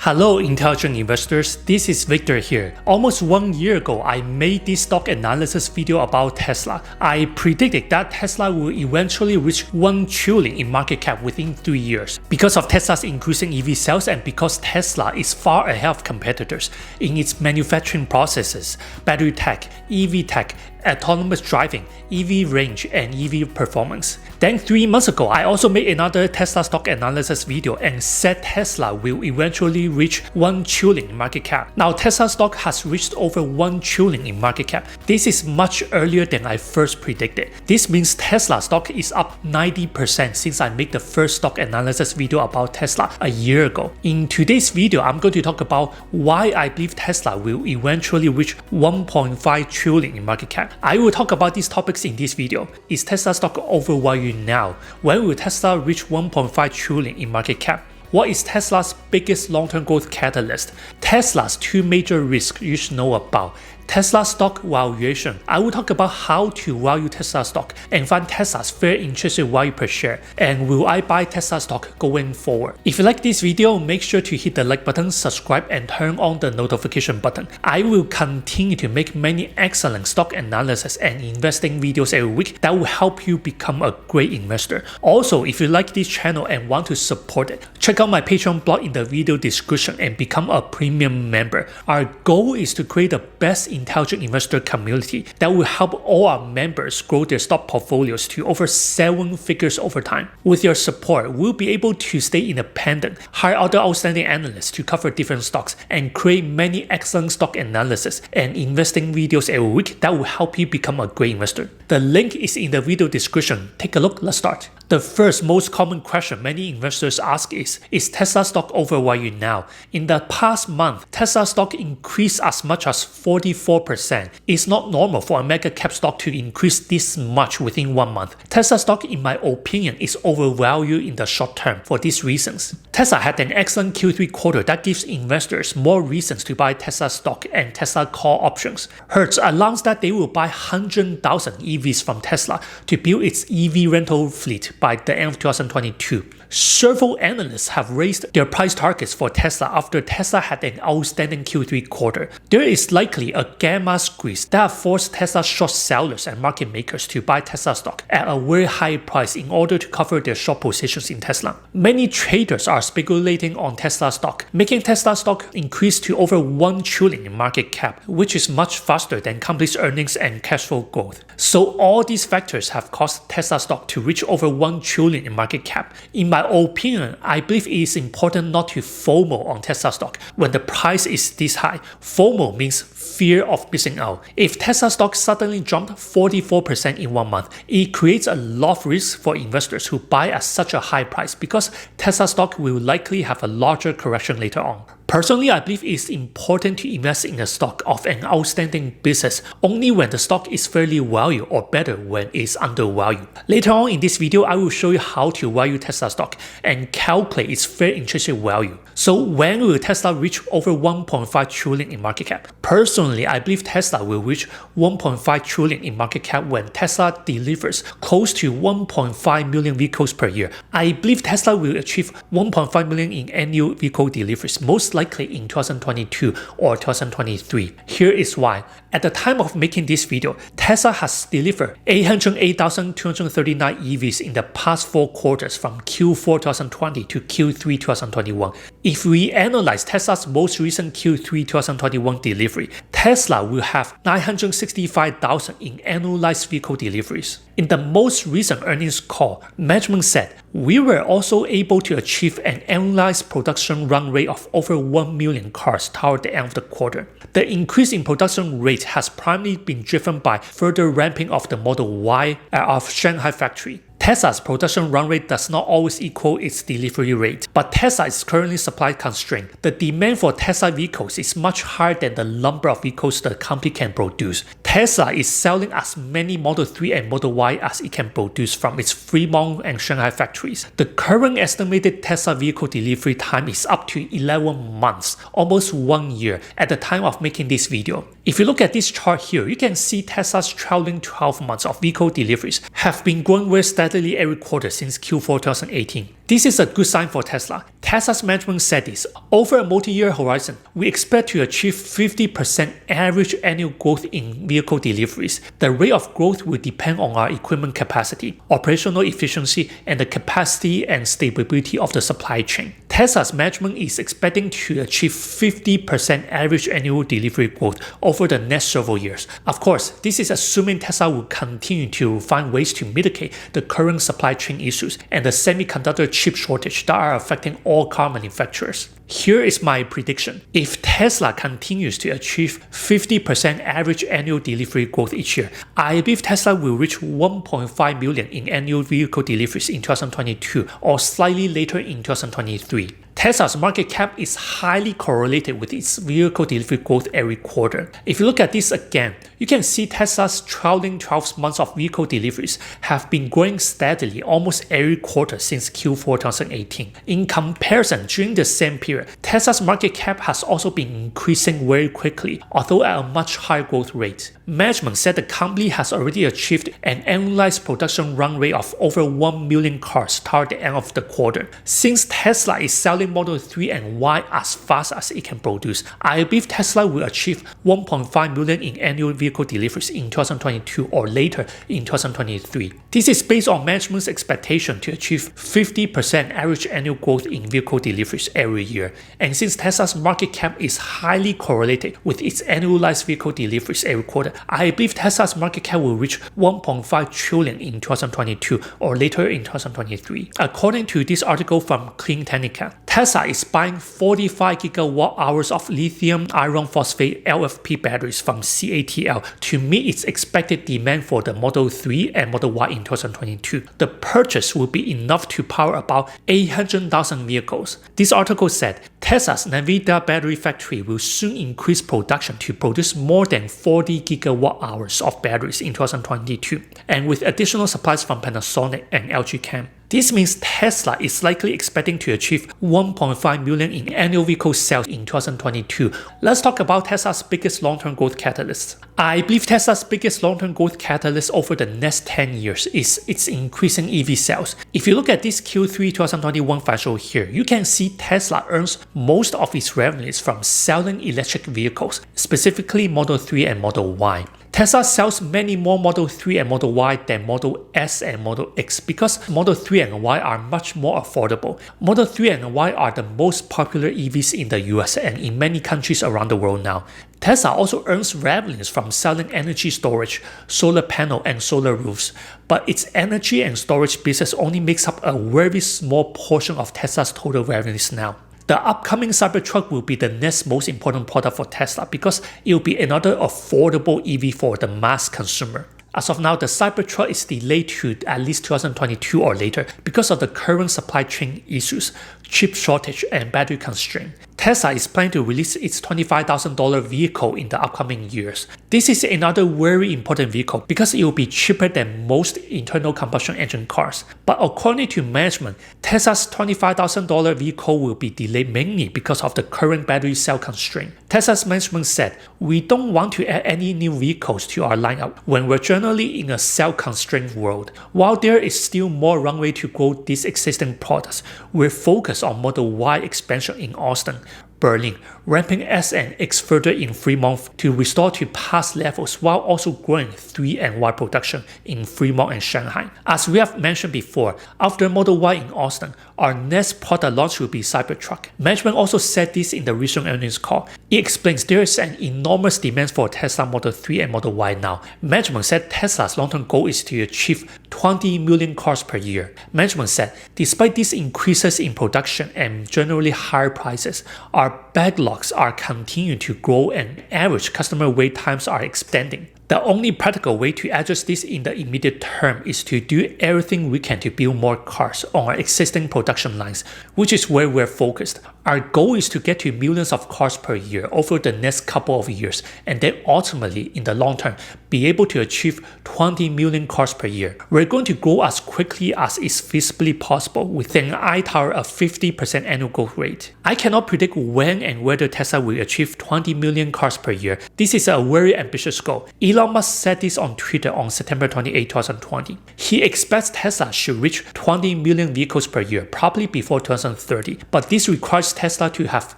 Hello intelligent investors, this is Victor here. Almost 1 year ago, I made this stock analysis video about Tesla. I predicted that Tesla will eventually reach 1 trillion in market cap within 3 years. Because of Tesla's increasing EV sales and because Tesla is far ahead of competitors in its manufacturing processes, battery tech, EV tech, autonomous driving, EV range, and EV performance. Then 3 months ago, I also made another Tesla stock analysis video and said Tesla will eventually reach 1 trillion in market cap. Now Tesla stock has reached over 1 trillion in market cap. This is much earlier than I first predicted. This means Tesla stock is up 90% since I made the first stock analysis video about Tesla a year ago. In today's video, I'm going to talk about why I believe Tesla will eventually reach 1.5 trillion in market cap. I will talk about these topics in this video. Is Tesla stock overvalued now? When will Tesla reach 1.5 trillion in market cap? What is Tesla's biggest long-term growth catalyst? Tesla's 2 major risks you should know about. Tesla stock valuation. I will talk about how to value Tesla stock and find Tesla's fair intrinsic value per share. And will I buy Tesla stock going forward? If you like this video, make sure to hit the like button, subscribe, and turn on the notification button. I will continue to make many excellent stock analysis and investing videos every week that will help you become a great investor. Also, if you like this channel and want to support it, check out my Patreon blog in the video description and become a premium member. Our goal is to create the best intelligent investor community that will help all our members grow their stock portfolios to over 7 figures over time. With your support, we'll be able to stay independent, hire other outstanding analysts to cover different stocks, and create many excellent stock analysis and investing videos every week that will help you become a great investor. The link is in the video description. Take a look, let's start. The first most common question many investors ask is Tesla stock overvalued now? In the past month, Tesla stock increased as much as 44%. It's not normal for a mega cap stock to increase this much within 1 month. Tesla stock, in my opinion, is overvalued in the short term for these reasons. Tesla had an excellent Q3 quarter that gives investors more reasons to buy Tesla stock and Tesla call options. Hertz announced that they will buy 100,000 EVs from Tesla to build its EV rental fleet by the end of 2022. Several analysts have raised their price targets for Tesla after Tesla had an outstanding Q3 quarter. There is likely a gamma squeeze that forced Tesla short sellers and market makers to buy Tesla stock at a very high price in order to cover their short positions in Tesla. Many traders are speculating on Tesla stock, making Tesla stock increase to over 1 trillion in market cap, which is much faster than company's earnings and cash flow growth. So all these factors have caused Tesla stock to reach over 1 trillion in market cap. In my opinion, I believe it is important not to FOMO on Tesla stock when the price is this high. FOMO means fear of missing out. If Tesla stock suddenly jumped 44% in 1 month, it creates a lot of risk for investors who buy at such a high price because Tesla stock will likely have a larger correction later on. Personally, I believe it's important to invest in a stock of an outstanding business only when the stock is fairly valued or better when it's undervalued. Later on in this video, I will show you how to value Tesla stock and calculate its fair intrinsic value. So when will Tesla reach over 1.5 trillion in market cap? Personally, I believe Tesla will reach 1.5 trillion in market cap when Tesla delivers close to 1.5 million vehicles per year. I believe Tesla will achieve 1.5 million in annual vehicle deliveries, most likely in 2022 or 2023. Here is why. At the time of making this video, Tesla has delivered 808,239 EVs in the past 4 quarters from Q4 2020 to Q3 2021. If we analyze Tesla's most recent Q3 2021 delivery, Tesla will have 965,000 in annualized vehicle deliveries. In the most recent earnings call, management said, we were also able to achieve an annualized production run rate of over 1 million cars toward the end of the quarter. The increase in production rate has primarily been driven by further ramping of the Model Y of Shanghai factory. Tesla's production run rate does not always equal its delivery rate, but Tesla is currently supply constrained. The demand for Tesla vehicles is much higher than the number of vehicles the company can produce. Tesla is selling as many Model 3 and Model Y as it can produce from its Fremont and Shanghai factories. The current estimated Tesla vehicle delivery time is up to 11 months, almost 1 year at the time of making this video. If you look at this chart here, you can see Tesla's trailing 12 months of vehicle deliveries have been growing very steadily every quarter since Q4 2018. This is a good sign for Tesla. Tesla's management said this. Over a multi-year horizon, we expect to achieve 50% average annual growth in vehicle deliveries. The rate of growth will depend on our equipment capacity, operational efficiency, and the capacity and stability of the supply chain. Tesla's management is expecting to achieve 50% average annual delivery growth over the next several years. Of course, this is assuming Tesla will continue to find ways to mitigate the current supply chain issues and the semiconductor chip shortage that are affecting all car manufacturers. Here is my prediction. If Tesla continues to achieve 50% average annual delivery growth each year, I believe Tesla will reach 1.5 million in annual vehicle deliveries in 2022 or slightly later in 2023. Tesla's market cap is highly correlated with its vehicle delivery growth every quarter. If you look at this again, you can see Tesla's trailing 12 months of vehicle deliveries have been growing steadily almost every quarter since Q4 2018. In comparison, during the same period, Tesla's market cap has also been increasing very quickly, although at a much higher growth rate. Management said the company has already achieved an annualized production run rate of over 1 million cars toward the end of the quarter. Since Tesla is selling Model 3 and Y as fast as it can produce, I believe Tesla will achieve 1.5 million in annual vehicle deliveries in 2022 or later in 2023. This is based on management's expectation to achieve 50% average annual growth in vehicle deliveries every year. And since Tesla's market cap is highly correlated with its annualized vehicle deliveries every quarter, I believe Tesla's market cap will reach 1.5 trillion in 2022 or later in 2023. According to this article from Clean Technica, Tesla is buying 45 gigawatt hours of lithium iron phosphate LFP batteries from CATL to meet its expected demand for the Model 3 and Model Y in 2022. The purchase will be enough to power about 800,000 vehicles. This article said Tesla's Nevada battery factory will soon increase production to produce more than 40 gigawatt hours of batteries in 2022, and with additional supplies from Panasonic and LG Chem. This means Tesla is likely expecting to achieve 1.5 million in annual vehicle sales in 2022. Let's talk about Tesla's biggest long-term growth catalyst. I believe Tesla's biggest long-term growth catalyst over the next 10 years is its increasing EV sales. If you look at this Q3 2021 financial here, you can see Tesla earns most of its revenues from selling electric vehicles, specifically Model 3 and Model Y. Tesla sells many more Model 3 and Model Y than Model S and Model X because Model 3 and Y are much more affordable. Model 3 and Y are the most popular EVs in the US and in many countries around the world now. Tesla also earns revenues from selling energy storage, solar panel, and solar roofs, but its energy and storage business only makes up a very small portion of Tesla's total revenues now. The upcoming Cybertruck will be the next most important product for Tesla because it will be another affordable EV for the mass consumer. As of now, the Cybertruck is delayed to at least 2022 or later because of the current supply chain issues, chip shortage, and battery constraint. Tesla is planning to release its $25,000 vehicle in the upcoming years. This is another very important vehicle because it will be cheaper than most internal combustion engine cars. But according to management, Tesla's $25,000 vehicle will be delayed mainly because of the current battery cell constraint. Tesla's management said, "We don't want to add any new vehicles to our lineup when we're generally in a cell-constrained world. While there is still more runway to grow these existing products, we're focused on Model Y expansion in Austin, Berlin, ramping S and X further in Fremont to restore to past levels while also growing 3 and Y production in Fremont and Shanghai." As we have mentioned before, after Model Y in Austin, our next product launch will be Cybertruck. Management also said this in the recent earnings call. It explains there is an enormous demand for Tesla Model 3 and Model Y now. Management said Tesla's long-term goal is to achieve 20 million cars per year. Management said, despite these increases in production and generally higher prices, our backlogs are continuing to grow and average customer wait times are extending. The only practical way to address this in the immediate term is to do everything we can to build more cars on our existing production lines, which is where we're focused. Our goal is to get to millions of cars per year over the next couple of years, and then ultimately, in the long term, be able to achieve 20 million cars per year. We're going to grow as quickly as is feasibly possible with an eye toward a 50% annual growth rate. I cannot predict when and whether Tesla will achieve 20 million cars per year. This is a very ambitious goal. Elon Musk said this on Twitter on September 28, 2020. He expects Tesla should reach 20 million vehicles per year, probably before 2030, but this requires Tesla to have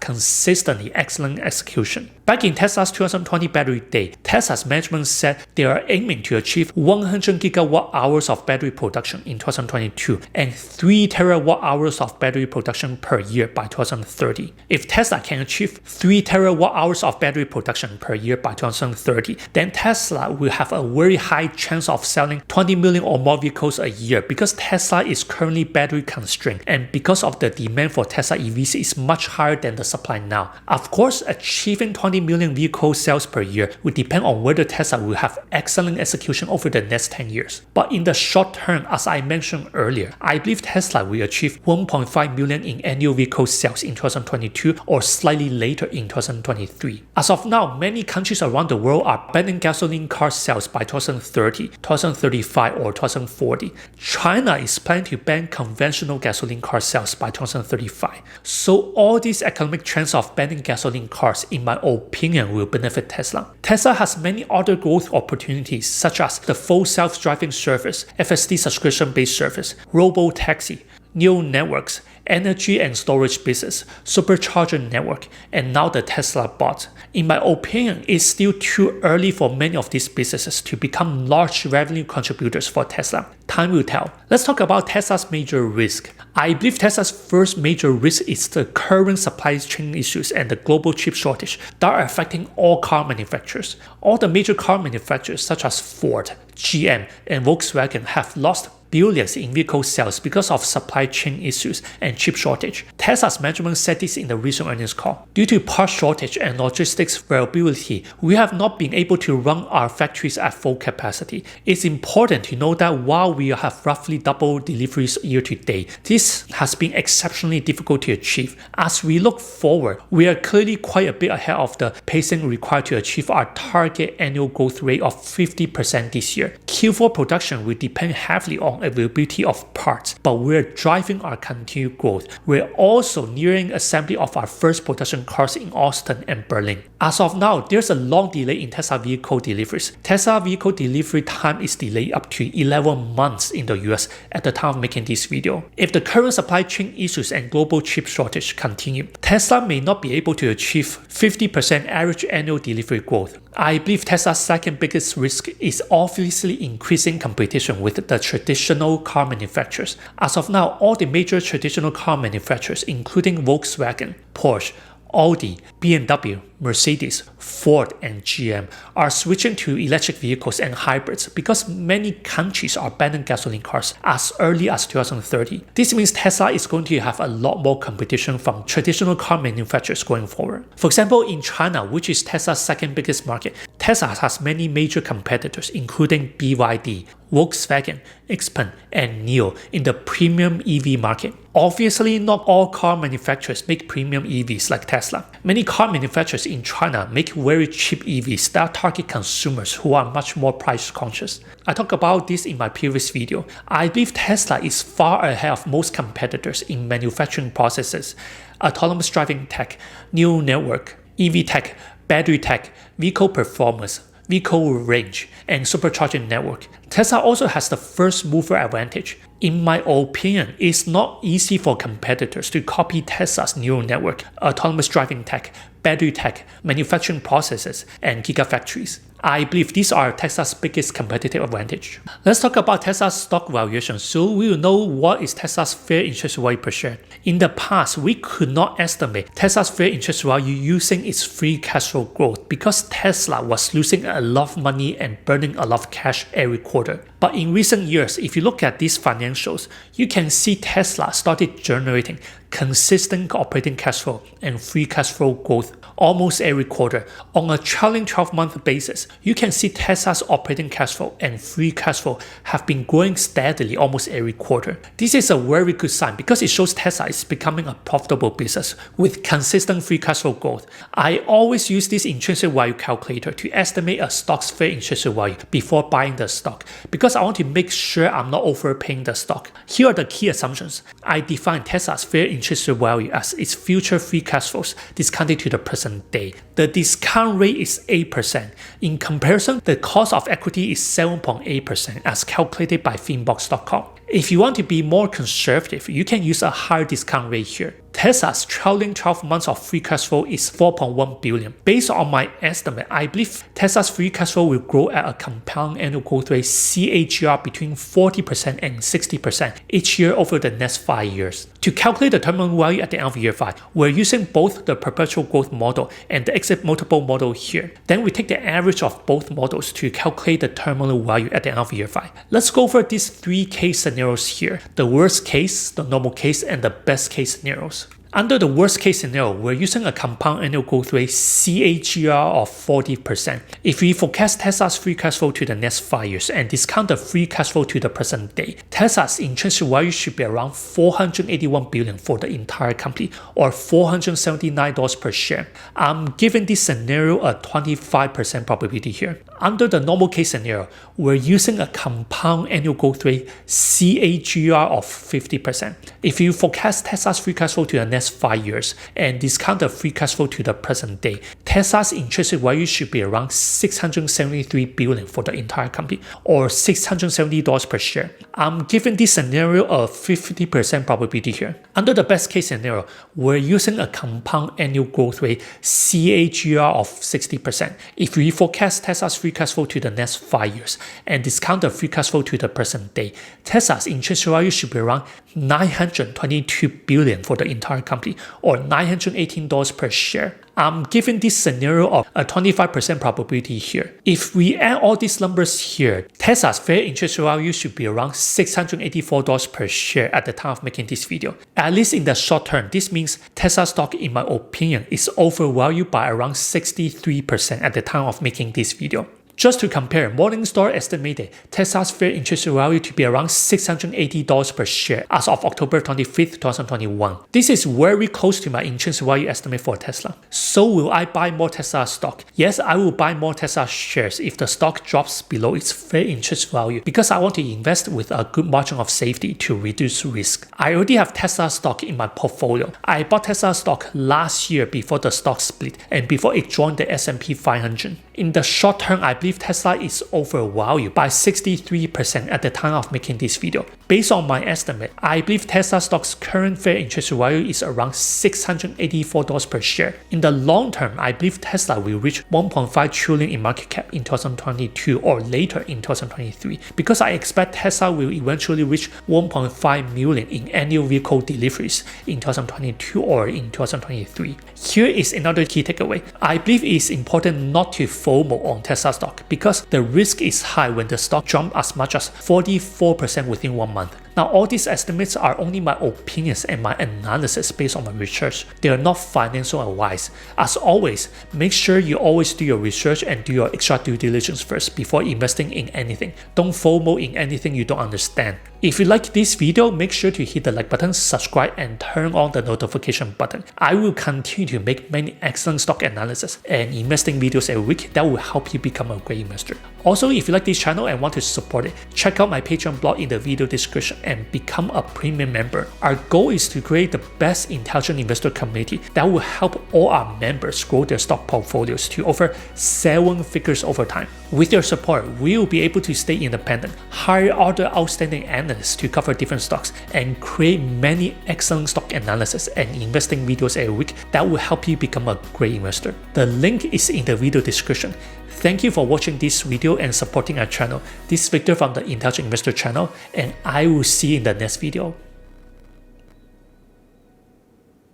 consistently excellent execution. Back in Tesla's 2020 Battery Day, Tesla's management said they are aiming to achieve 100 gigawatt hours of battery production in 2022 and 3 terawatt hours of battery production per year by 2030. If Tesla can achieve 3 terawatt hours of battery production per year by 2030, then Tesla will have a very high chance of selling 20 million or more vehicles a year because Tesla is currently battery constrained and because of the demand for Tesla EVs is much higher than the supply now. Of course, achieving 20 million vehicle sales per year will depend on whether Tesla will have excellent execution over the next 10 years. But in the short term, as I mentioned earlier, I believe Tesla will achieve 1.5 million in annual vehicle sales in 2022 or slightly later in 2023. As of now, many countries around the world are banning gasoline car sales by 2030, 2035 or 2040. China is planning to ban conventional gasoline car sales by 2035. So all these economic trends of banning gasoline cars, in my opinion, will benefit Tesla. Tesla has many other growth opportunities such as the full self-driving service, FSD subscription-based service, robo-taxi, neural networks, energy and storage business, supercharger network, and now the Tesla bot. In my opinion, it's still too early for many of these businesses to become large revenue contributors for Tesla. Time will tell. Let's talk about Tesla's major risk. I believe Tesla's first major risk is the current supply chain issues and the global chip shortage that are affecting all car manufacturers. All the major car manufacturers such as Ford, GM, and Volkswagen have lost billions in vehicle sales because of supply chain issues and chip shortage. Tesla's management said this in the recent earnings call. Due to part shortage and logistics variability, we have not been able to run our factories at full capacity. It's important to know that while we have roughly double deliveries year to date, this has been exceptionally difficult to achieve. As we look forward, we are clearly quite a bit ahead of the pacing required to achieve our target annual growth rate of 50% this year. Q4 production will depend heavily on availability of parts, but we're driving our continued growth. We're also nearing assembly of our first production cars in Austin and Berlin. As of now, there's a long delay in Tesla vehicle deliveries. Tesla vehicle delivery time is delayed up to 11 months in the US at the time of making this video. If the current supply chain issues and global chip shortage continue, Tesla may not be able to achieve 50% average annual delivery growth. I believe Tesla's second biggest risk is obviously increasing competition with the traditional car manufacturers. As of now, all the major traditional car manufacturers, including Volkswagen, Porsche, Audi, BMW, Mercedes, Ford, and GM are switching to electric vehicles and hybrids because many countries are banning gasoline cars as early as 2030. This means Tesla is going to have a lot more competition from traditional car manufacturers going forward. For example, in China, which is Tesla's second biggest market, Tesla has many major competitors including BYD, Volkswagen, XPeng, and NIO in the premium EV market. Obviously, not all car manufacturers make premium EVs like Tesla. Many car manufacturers in China make very cheap EVs that target consumers who are much more price conscious. I talked about this in my previous video. I believe Tesla is far ahead of most competitors in manufacturing processes, autonomous driving tech, neural network, EV tech, battery tech, vehicle performance, vehicle range, and supercharging network. Tesla also has the first mover advantage. In my opinion, it's not easy for competitors to copy Tesla's neural network, autonomous driving tech, battery tech, manufacturing processes, and gigafactories. I believe these are Tesla's biggest competitive advantage. Let's talk about Tesla's stock valuation so we will know what is Tesla's fair interest value per share. In the past, we could not estimate Tesla's fair interest value using its free cash flow growth because Tesla was losing a lot of money and burning a lot of cash every quarter. But in recent years, if you look at these financials, you can see Tesla started generating consistent operating cash flow and free cash flow growth almost every quarter. On a trailing 12-month basis, you can see Tesla's operating cash flow and free cash flow have been growing steadily almost every quarter. This is a very good sign because it shows Tesla is becoming a profitable business with consistent free cash flow growth. I always use this intrinsic value calculator to estimate a stock's fair intrinsic value before buying the stock because I want to make sure I'm not overpaying the stock. Here are the key assumptions. I define Tesla's fair intrinsic value as its future free cash flows discounted to the present day. The discount rate is 8%. In comparison, the cost of equity is 7.8% as calculated by Finbox.com. If you want to be more conservative, you can use a higher discount rate here. Tesla's trailing 12 months of free cash flow is $4.1 billion. Based on my estimate, I believe Tesla's free cash flow will grow at a compound annual growth rate CAGR between 40% and 60% each year over the next 5 years. To calculate the terminal value at the end of year 5, we're using both the perpetual growth model and the exit multiple model here. Then we take the average of both models to calculate the terminal value at the end of year 5. Let's go over these 3 case scenarios here: the worst case, the normal case, and the best case scenarios. Under the worst case scenario, we're using a compound annual growth rate CAGR of 40%. If we forecast Tesla's free cash flow to the next 5 years and discount the free cash flow to the present day, Tesla's intrinsic value should be around $481 billion for the entire company, or $479 per share. I'm giving this scenario a 25% probability here. Under the normal case scenario, we're using a compound annual growth rate CAGR of 50%. If you forecast Tesla's free cash flow to the next 5 years and discount the free cash flow to the present day, Tesla's intrinsic value should be around $673 billion for the entire company, or $670 per share. I'm giving this scenario a 50% probability here. Under the best case scenario, we're using a compound annual growth rate CAGR of 60%. If we forecast Tesla's free cash flow to the next 5 years and discount the free cash flow to the present day, Tesla's intrinsic value should be around $922 billion for the entire company, or $918 per share. I'm giving this scenario of a 25% probability here. If we add all these numbers here, Tesla's fair intrinsic value should be around $684 per share at the time of making this video. At least in the short term, this means Tesla stock, in my opinion, is overvalued by around 63% at the time of making this video. Just to compare, Morningstar estimated Tesla's fair intrinsic value to be around $680 per share as of October 25th, 2021. This is very close to my intrinsic value estimate for Tesla. So will I buy more Tesla stock? Yes, I will buy more Tesla shares if the stock drops below its fair intrinsic value because I want to invest with a good margin of safety to reduce risk. I already have Tesla stock in my portfolio. I bought Tesla stock last year before the stock split and before it joined the S&P 500. In the short term, I believe Tesla is overvalued by 63% at the time of making this video. Based on my estimate, I believe Tesla stock's current fair intrinsic value is around $684 per share. In the long term, I believe Tesla will reach 1.5 trillion in market cap in 2022 or later in 2023 because I expect Tesla will eventually reach 1.5 million in annual vehicle deliveries in 2022 or in 2023. Here is another key takeaway. I believe it is important not to FOMO on Tesla stock because the risk is high when the stock jumps as much as 44% within 1 month. Now, all these estimates are only my opinions and my analysis based on my research. They are not financial advice. As always, make sure you always do your research and do your extra due diligence first before investing in anything. Don't FOMO in anything you don't understand. If you like this video, make sure to hit the like button, subscribe, and turn on the notification button. I will continue to make many excellent stock analysis and investing videos every week that will help you become a great investor. Also, if you like this channel and want to support it, check out my Patreon blog in the video description and become a premium member. Our goal is to create the best intelligent investor community that will help all our members grow their stock portfolios to over 7 figures over time. With your support, we will be able to stay independent, hire other outstanding analysts to cover different stocks, and create many excellent stock analysis and investing videos every week that will help you become a great investor. The link is in the video description. Thank you for watching this video and supporting our channel. This is Victor from the Intelligent Investor channel, and I will see you in the next video.